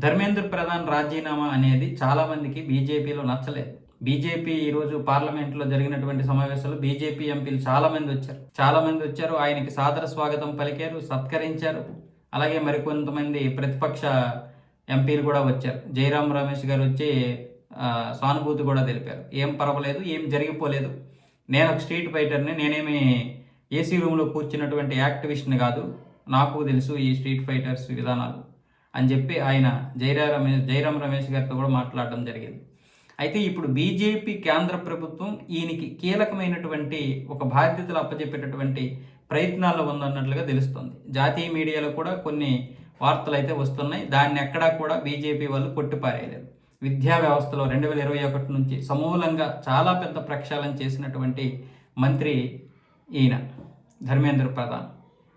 ధర్మేంద్ర ప్రధాన్ రాజీనామా అనేది చాలామందికి బీజేపీలో నచ్చలేదు. బీజేపీ ఈరోజు పార్లమెంట్లో జరిగినటువంటి సమావేశాలు బీజేపీ ఎంపీలు చాలామంది వచ్చారు. ఆయనకి సాదర స్వాగతం పలికారు, సత్కరించారు. అలాగే మరికొంతమంది ప్రతిపక్ష ఎంపీలు కూడా వచ్చారు. జైరాం రమేష్ గారు వచ్చి సానుభూతి కూడా తెలిపారు. ఏం పర్వాలేదు, ఏం జరిగిపోలేదు, నేను ఒక స్ట్రీట్ ఫైటర్ని, నేనేమి ఏసీ రూమ్లో కూర్చున్నటువంటి యాక్టివిస్ట్ని కాదు, నాకు తెలుసు ఈ స్ట్రీట్ ఫైటర్స్ విధానాలు అని చెప్పి ఆయన జైరాం రమేష్ గారితో కూడా మాట్లాడడం జరిగింది. అయితే ఇప్పుడు బీజేపీ కేంద్ర ప్రభుత్వం ఈయనకి కీలకమైనటువంటి ఒక బాధ్యతలు అప్పచెప్పేటటువంటి ప్రయత్నాల్లో ఉందన్నట్లుగా తెలుస్తుంది. జాతీయ మీడియాలో కూడా కొన్ని వార్తలు అయితే వస్తున్నాయి. దాన్ని ఎక్కడా కూడా బీజేపీ వాళ్ళు కొట్టిపారేయలేదు. విద్యా వ్యవస్థలో 2021 నుంచి సమూలంగా చాలా పెద్ద ప్రక్షాళన చేసినటువంటి మంత్రి ఈయన ధర్మేంద్ర ప్రధాన్.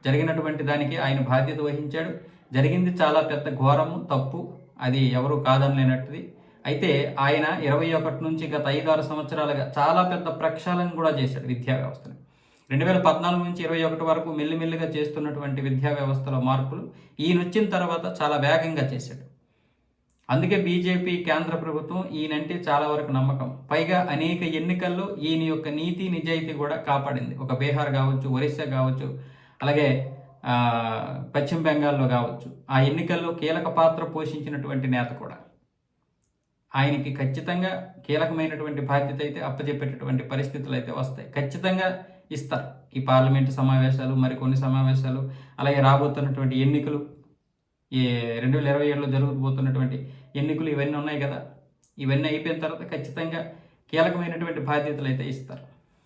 జరిగినటువంటి దానికి ఆయన బాధ్యత వహించాడు. జరిగింది చాలా పెద్ద ఘోరము, తప్పు, అది ఎవరు కాదనలేనట్టుది. అయితే ఆయన 21 నుంచి గత 5-6 సంవత్సరాలుగా చాలా పెద్ద ప్రక్షాళన కూడా చేశాడు విద్యా వ్యవస్థను. 2014 నుంచి 21 వరకు మెల్లిమెల్లిగా చేస్తున్నటువంటి విద్యా వ్యవస్థలో మార్పులు ఈయన వచ్చిన తర్వాత చాలా వేగంగా చేశాడు. అందుకే బీజేపీ కేంద్ర ప్రభుత్వం ఈయనంటే చాలా వరకు నమ్మకం. పైగా అనేక ఎన్నికల్లో ఈయన యొక్క నీతి నిజాయితీ కూడా కాపాడింది. ఒక బీహార్ కావచ్చు, ఒరిస్సా కావచ్చు, అలాగే పశ్చిమ బెంగాల్లో కావచ్చు, ఆ ఎన్నికల్లో కీలక పాత్ర పోషించినటువంటి నేత కూడా. ఆయనకి ఖచ్చితంగా కీలకమైనటువంటి బాధ్యత అయితే అప్పచెప్పేటటువంటి పరిస్థితులు అయితే వస్తాయి. ఖచ్చితంగా ఇస్తారు ఈ పార్లమెంటు సమావేశాలు, మరికొన్ని సమావేశాలు, అలాగే రాబోతున్నటువంటి ఎన్నికలు, ఈ 2027లో జరగబోతున్నటువంటి ఎన్నికలు, ఇవన్నీ ఉన్నాయి కదా. ఇవన్నీ అయిపోయిన తర్వాత ఖచ్చితంగా కీలకమైనటువంటి బాధ్యతలు అయితే ఇస్తారు.